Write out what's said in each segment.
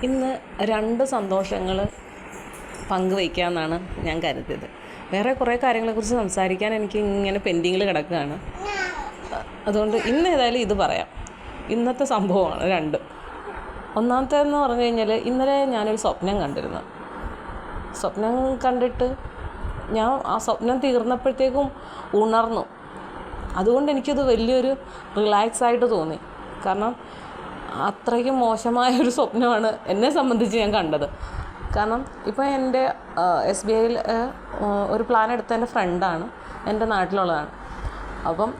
ഇന്ന് 2 സന്തോഷങ്ങൾ പങ്കുവയ്ക്കാമെന്നാണ് ഞാൻ കരുതിയത്. വേറെ കുറേ കാര്യങ്ങളെക്കുറിച്ച് സംസാരിക്കാൻ എനിക്ക് ഇങ്ങനെ പെൻഡിങ്ങിൽ കിടക്കുകയാണ്. അതുകൊണ്ട് ഇന്ന് ഏതായാലും ഇത് പറയാം. ഇന്നത്തെ സംഭവമാണ് 2. ഒന്നാമത്തേതെന്ന് പറഞ്ഞു കഴിഞ്ഞാൽ, ഇന്നലെ ഞാനൊരു സ്വപ്നം കണ്ടിരുന്നു. സ്വപ്നം കണ്ടിട്ട് ഞാൻ ആ സ്വപ്നം തീർന്നപ്പോഴത്തേക്കും ഉണർന്നു. അതുകൊണ്ട് എനിക്കത് വലിയൊരു റിലാക്സ് ആയിട്ട് തോന്നി. കാരണം അത്രയ്ക്കും മോശമായൊരു സ്വപ്നമാണ് എന്നെ സംബന്ധിച്ച് ഞാൻ കണ്ടത്. കാരണം ഇപ്പോൾ എൻ്റെ SBIയിൽ ഒരു പ്ലാൻ എടുത്ത എൻ്റെ ഫ്രണ്ടാണ്, എൻ്റെ നാട്ടിലുള്ളതാണ്. അപ്പം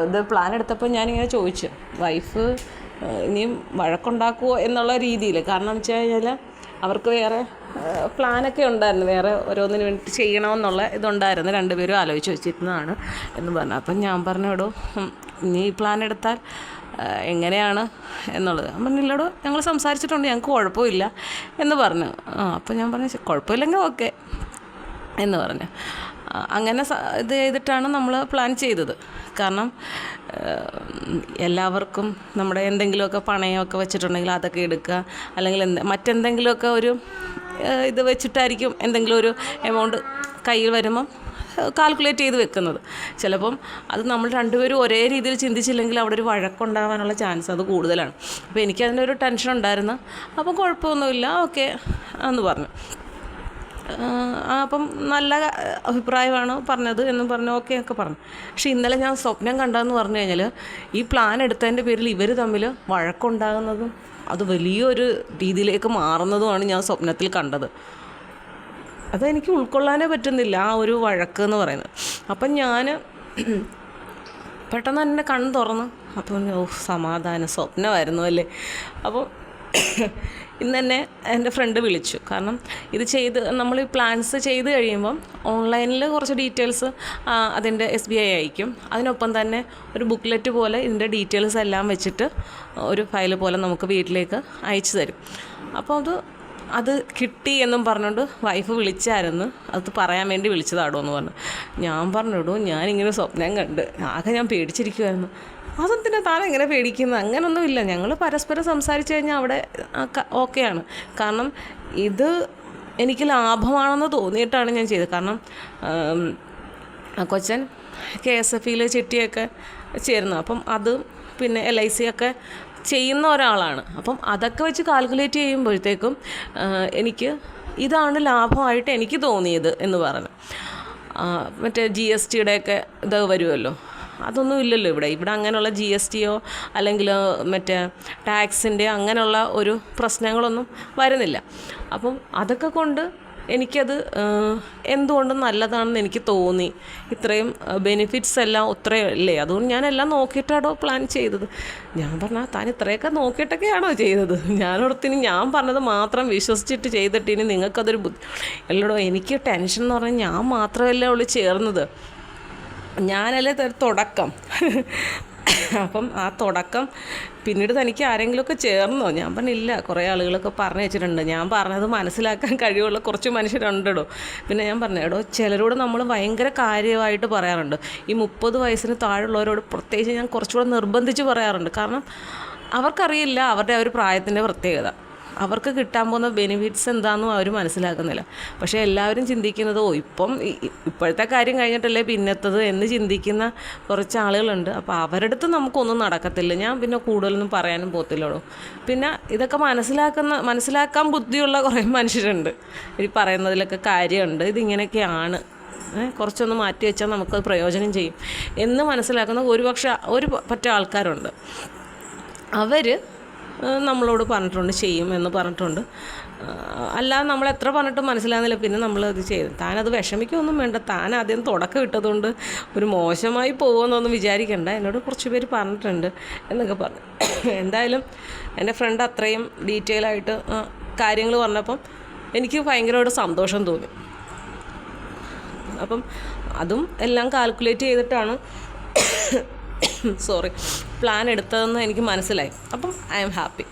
ഇത് പ്ലാൻ എടുത്തപ്പോൾ ഞാനിങ്ങനെ ചോദിച്ചു, വൈഫ് ഇനിയും വഴക്കുണ്ടാക്കുമോ എന്നുള്ള രീതിയിൽ. കാരണം എന്ന് വെച്ച് കഴിഞ്ഞാൽ അവർക്ക് വേറെ പ്ലാനൊക്കെ ഉണ്ടായിരുന്നു, വേറെ ഓരോന്നിന് വേണ്ടി ചെയ്യണമെന്നുള്ള ഇതുണ്ടായിരുന്നു. 2 പേരും ആലോചിച്ച് വെച്ചിരുന്നതാണ് എന്ന് പറഞ്ഞു. അപ്പം ഞാൻ പറഞ്ഞോടോ, നീ പ്ലാൻ എടുത്താൽ എങ്ങനെയാണ് എന്നുള്ളത്. ഞാൻ പറഞ്ഞില്ലടോ, ഞങ്ങൾ സംസാരിച്ചിട്ടുണ്ട്, ഞങ്ങൾക്ക് കുഴപ്പമില്ല എന്ന് പറഞ്ഞു. അപ്പം ഞാൻ പറഞ്ഞു കുഴപ്പമില്ലെങ്കിൽ ഓക്കെ എന്ന് പറഞ്ഞു. അങ്ങനെ ഇത് ചെയ്തിട്ടാണ് നമ്മൾ പ്ലാൻ ചെയ്തത്. കാരണം എല്ലാവർക്കും നമ്മുടെ എന്തെങ്കിലുമൊക്കെ പണയമൊക്കെ വെച്ചിട്ടുണ്ടെങ്കിൽ അതൊക്കെ എടുക്കുക, അല്ലെങ്കിൽ മറ്റെന്തെങ്കിലുമൊക്കെ ഒരു ഇത് വെച്ചിട്ടായിരിക്കും എന്തെങ്കിലും ഒരു എമൗണ്ട് കയ്യിൽ വരുമ്പം കാൽക്കുലേറ്റ് ചെയ്ത് വെക്കുന്നത്. ചിലപ്പം അത് നമ്മൾ 2 പേരും ഒരേ രീതിയിൽ ചിന്തിച്ചില്ലെങ്കിൽ അവിടെ ഒരു വഴക്കുണ്ടാകാനുള്ള ചാൻസ് അത് കൂടുതലാണ്. അപ്പോൾ എനിക്കതിൻ്റെ ഒരു ടെൻഷൻ ഉണ്ടായിരുന്നു. അപ്പം കുഴപ്പമൊന്നുമില്ല, ഓക്കെ എന്ന് പറഞ്ഞു. അപ്പം നല്ല അഭിപ്രായമാണ് പറഞ്ഞത് എന്ന് പറഞ്ഞു, ഓക്കെ ഒക്കെ പറഞ്ഞു. പക്ഷേ ഇന്നലെ ഞാൻ സ്വപ്നം കണ്ടതെന്ന് പറഞ്ഞു കഴിഞ്ഞാൽ, ഈ പ്ലാൻ എടുത്തതിൻ്റെ പേരിൽ ഇവർ തമ്മിൽ വഴക്കുണ്ടാകുന്നതും അത് വലിയൊരു രീതിയിലേക്ക് മാറുന്നതുമാണ് ഞാൻ സ്വപ്നത്തിൽ കണ്ടത്. അതെനിക്ക് ഉൾക്കൊള്ളാനേ പറ്റുന്നില്ല, ആ ഒരു വഴക്ക് എന്ന് പറയുന്നത്. അപ്പം ഞാൻ പെട്ടെന്ന് തന്നെ കണ്ണ് തുറന്ന്, അപ്പം സമാധാനം, സ്വപ്നമായിരുന്നു അല്ലേ. അപ്പം ഇന്ന് തന്നെ എൻ്റെ ഫ്രണ്ട് വിളിച്ചു. കാരണം ഇത് നമ്മൾ ഈ പ്ലാൻസ് ചെയ്ത് കഴിയുമ്പം ഓൺലൈനിൽ കുറച്ച് ഡീറ്റെയിൽസ് അതിൻ്റെ SBI അയക്കും. അതിനൊപ്പം തന്നെ ഒരു ബുക്ക്ലെറ്റ് പോലെ ഇതിൻ്റെ ഡീറ്റെയിൽസ് എല്ലാം വെച്ചിട്ട് ഒരു ഫയൽ പോലെ നമുക്ക് വീട്ടിലേക്ക് അയച്ചു തരും. അപ്പോൾ അത് കിട്ടി എന്നും പറഞ്ഞുകൊണ്ട് വൈഫ് വിളിച്ചായിരുന്നു. അത് പറയാൻ വേണ്ടി വിളിച്ചതാടോ എന്ന് പറഞ്ഞു. ഞാൻ പറഞ്ഞിടൂ, ഞാനിങ്ങനെ സ്വപ്നം കണ്ട് ആകെ ഞാൻ പേടിച്ചിരിക്കുമായിരുന്നു. അതെന്തിനാ താൻ എങ്ങനെ പേടിക്കുന്നത്? അങ്ങനൊന്നുമില്ല, ഞങ്ങൾ പരസ്പരം സംസാരിച്ച് കഴിഞ്ഞാൽ അവിടെ ഓക്കെയാണ്. കാരണം ഇത് എനിക്ക് ലാഭമാണെന്ന് തോന്നിയിട്ടാണ് ഞാൻ ചെയ്തത്. കാരണം കൊച്ചൻ KSFയിൽ ചിട്ടിയൊക്കെ ചേരുന്നു. അപ്പം അത് പിന്നെ LIC ഒക്കെ ചെയ്യുന്ന ഒരാളാണ്. അപ്പം അതൊക്കെ വെച്ച് കാൽക്കുലേറ്റ് ചെയ്യുമ്പോഴത്തേക്കും എനിക്ക് ഇതാണ് ലാഭമായിട്ട് എനിക്ക് തോന്നിയത് എന്ന് പറഞ്ഞു. മറ്റേ GSTയുടെയൊക്കെ ഇത് വരുമല്ലോ, അതൊന്നും ഇല്ലല്ലോ ഇവിടെ അങ്ങനെയുള്ള GSTയോ അല്ലെങ്കിൽ മറ്റേ ടാക്സിൻ്റെ അങ്ങനെയുള്ള ഒരു പ്രശ്നങ്ങളൊന്നും വരുന്നില്ല. അപ്പം അതൊക്കെ കൊണ്ട് എനിക്കത് എന്തുകൊണ്ടും നല്ലതാണെന്ന് എനിക്ക് തോന്നി. ഇത്രയും ബെനിഫിറ്റ്സ് എല്ലാം അല്ലേ, അതുകൊണ്ട് ഞാനെല്ലാം നോക്കിയിട്ടാണോ പ്ലാൻ ചെയ്തത്. ഞാൻ പറഞ്ഞാൽ താൻ ഇത്രയൊക്കെ നോക്കിയിട്ടൊക്കെയാണോ ചെയ്തത്? ഞാനോടത്തിന് ഞാൻ പറഞ്ഞത് മാത്രം വിശ്വസിച്ചിട്ട് ചെയ്തിട്ട് ഇനി നിങ്ങൾക്കതൊരു അല്ലടോ, എനിക്ക് ടെൻഷൻ എന്ന് പറഞ്ഞാൽ ഞാൻ മാത്രമല്ലേ ഉള്ളൂ ചേർന്നത്, ഞാനല്ലേ തുടക്കം. അപ്പം ആ തുടക്കം പിന്നീട് തനിക്ക് ആരെങ്കിലുമൊക്കെ ചേർന്നോ? ഞാൻ പറഞ്ഞില്ല, കുറേ ആളുകളൊക്കെ പറഞ്ഞു വെച്ചിട്ടുണ്ട്, ഞാൻ പറഞ്ഞത് മനസ്സിലാക്കാൻ കഴിവുള്ള കുറച്ച് മനുഷ്യരുണ്ടോ. പിന്നെ ഞാൻ പറഞ്ഞോ, ചിലരോട് നമ്മൾ ഭയങ്കര കാര്യമായിട്ട് പറയാറുണ്ട്. ഈ 30 വയസ്സിന് താഴെയുള്ളവരോട് പ്രത്യേകിച്ച് ഞാൻ കുറച്ചുകൂടെ നിർബന്ധിച്ച് പറയാറുണ്ട്. കാരണം അവർക്കറിയില്ല അവരുടെ ഒരു പ്രായത്തിൻ്റെ പ്രത്യേകത, അവർക്ക് കിട്ടാൻ പോകുന്ന ബെനിഫിറ്റ്സ് എന്താണെന്നും അവർ മനസ്സിലാക്കുന്നില്ല. പക്ഷേ എല്ലാവരും ചിന്തിക്കുന്നത് ഇപ്പോഴത്തെ കാര്യം കഴിഞ്ഞിട്ടല്ലേ പിന്നത്തത് എന്ന് ചിന്തിക്കുന്ന കുറച്ച് ആളുകളുണ്ട്. അപ്പോൾ അവരുടെ അടുത്ത് നമുക്കൊന്നും നടക്കത്തില്ല. ഞാൻ പിന്നെ കൂടുതലൊന്നും പറയാനും പോകത്തില്ലല്ലോ. പിന്നെ ഇതൊക്കെ മനസ്സിലാക്കാൻ ബുദ്ധിയുള്ള കുറേ മനുഷ്യരുണ്ട്. ഈ പറയുന്നതിലൊക്കെ കാര്യമുണ്ട്, ഇതിങ്ങനെയൊക്കെയാണ്, കുറച്ചൊന്ന് മാറ്റി വെച്ചാൽ നമുക്കത് പ്രയോജനം ചെയ്യും എന്ന് മനസ്സിലാക്കുന്ന ഒരു പറ്റ ആൾക്കാരുണ്ട്. അവർ നമ്മളോട് പറഞ്ഞിട്ടുണ്ട് ചെയ്യും എന്ന് പറഞ്ഞിട്ടുണ്ട്. അല്ലാതെ നമ്മൾ എത്ര പറഞ്ഞിട്ടും മനസ്സിലാകുന്നില്ല. പിന്നെ നമ്മളത് ചെയ്തു. താനത് വിഷമിക്കൊന്നും വേണ്ട, താൻ ആദ്യം തുടക്കം ഇട്ടതുകൊണ്ട് ഒരു മോശമായി പോകുമെന്നൊന്നും വിചാരിക്കണ്ട, എന്നോട് കുറച്ച് പേര് പറഞ്ഞിട്ടുണ്ട് എന്നൊക്കെ പറഞ്ഞു. എന്തായാലും എൻ്റെ ഫ്രണ്ട് അത്രയും ഡീറ്റെയിൽ ആയിട്ട് കാര്യങ്ങൾ പറഞ്ഞപ്പം എനിക്ക് ഭയങ്കരമായിട്ട് സന്തോഷം തോന്നി. അപ്പം അതും എല്ലാം കാൽക്കുലേറ്റ് ചെയ്തിട്ടാണ് പ്ലാൻ എടുത്തതെന്ന് എനിക്ക് മനസ്സിലായി. അപ്പം ഐ ആം ഹാപ്പി.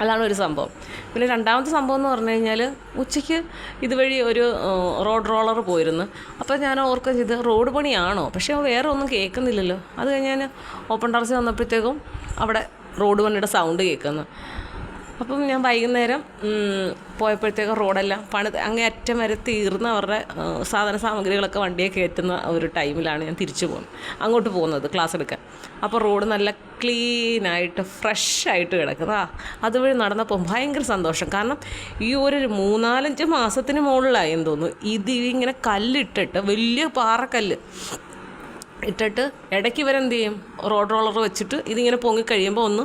അതാണ് ഒരു സംഭവം. പിന്നെ രണ്ടാമത്തെ സംഭവം എന്ന് പറഞ്ഞു കഴിഞ്ഞാൽ ഉച്ചയ്ക്ക് ഇതുവഴി ഒരു റോഡ് റോളർ പോയിരുന്നു. അപ്പോൾ ഞാൻ ഓർക്കുകയും ചെയ്ത് റോഡ് പണിയാണോ, പക്ഷേ വേറെ ഒന്നും കേൾക്കുന്നില്ലല്ലോ. അത് കഴിഞ്ഞ് ഞാൻ ഓപ്പൺ ടെറസിൽ വന്നപ്പോഴത്തേക്കും അവിടെ റോഡ് പണിയുടെ സൗണ്ട് കേൾക്കുന്നു. അപ്പം ഞാൻ വൈകുന്നേരം പോയപ്പോഴത്തേക്കും റോഡെല്ലാം അങ്ങേ അറ്റം വരെ തീർന്ന് അവരുടെ സാധന സാമഗ്രികളൊക്കെ വണ്ടിയെ കയറ്റുന്ന ഒരു ടൈമിലാണ് ഞാൻ അങ്ങോട്ട് പോകുന്നത് ക്ലാസ് എടുക്കാൻ. അപ്പോൾ റോഡ് നല്ല ക്ലീനായിട്ട് ഫ്രഷായിട്ട് കിടക്കുന്നത്. അതുവഴി നടന്നപ്പോൾ ഭയങ്കര സന്തോഷം. കാരണം ഈ ഒരു 3-4 മാസത്തിന് മുകളിലായി എന്ന് തോന്നുന്നു ഇങ്ങനെ കല്ലിട്ടിട്ട്, വലിയ പാറക്കല്ല് ഇട്ടിട്ട് ഇടയ്ക്ക് ഇവരെന്ത് ചെയ്യും, റോഡ് റോളർ വെച്ചിട്ട് ഇതിങ്ങനെ പൊങ്ങിക്കഴിയുമ്പോൾ ഒന്ന്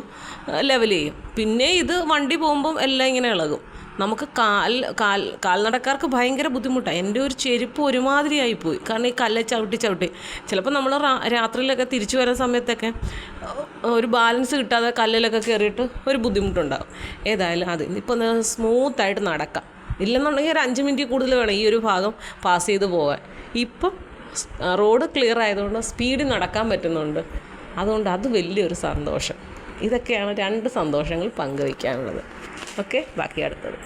ലെവൽ ചെയ്യും. പിന്നെ ഇത് വണ്ടി പോകുമ്പം എല്ലാം ഇങ്ങനെ ഇളകും. നമുക്ക് കാൽനടക്കാർക്ക് ഭയങ്കര ബുദ്ധിമുട്ടാണ്. എൻ്റെ ഒരു ചെരുപ്പ് ഒരുമാതിരി ആയിപ്പോയി, കാരണം ഈ കല്ല് ചവിട്ടി ചിലപ്പോൾ നമ്മൾ രാത്രിയിലൊക്കെ തിരിച്ചു വരുന്ന സമയത്തൊക്കെ ഒരു ബാലൻസ് കിട്ടാതെ കല്ലിലൊക്കെ കയറിയിട്ട് ഒരു ബുദ്ധിമുട്ടുണ്ടാകും. ഏതായാലും അത് ഇപ്പോൾ സ്മൂത്തായിട്ട് നടക്കാം. ഇല്ലെന്നുണ്ടെങ്കിൽ ഒരു 5 മിനിറ്റ് കൂടുതൽ വേണം ഈ ഒരു ഭാഗം പാസ് ചെയ്ത് പോകാൻ. ഇപ്പം റോഡ് ക്ലിയർ ആയതുകൊണ്ട് സ്പീഡിൽ നടക്കാൻ പറ്റുന്നുണ്ട്. അതുകൊണ്ട് അത് വലിയൊരു സന്തോഷം. ഇതൊക്കെയാണ് 2 സന്തോഷങ്ങൾ പങ്കുവയ്ക്കാനുള്ളത്. ഓക്കെ, ബാക്കി അടുത്തത്.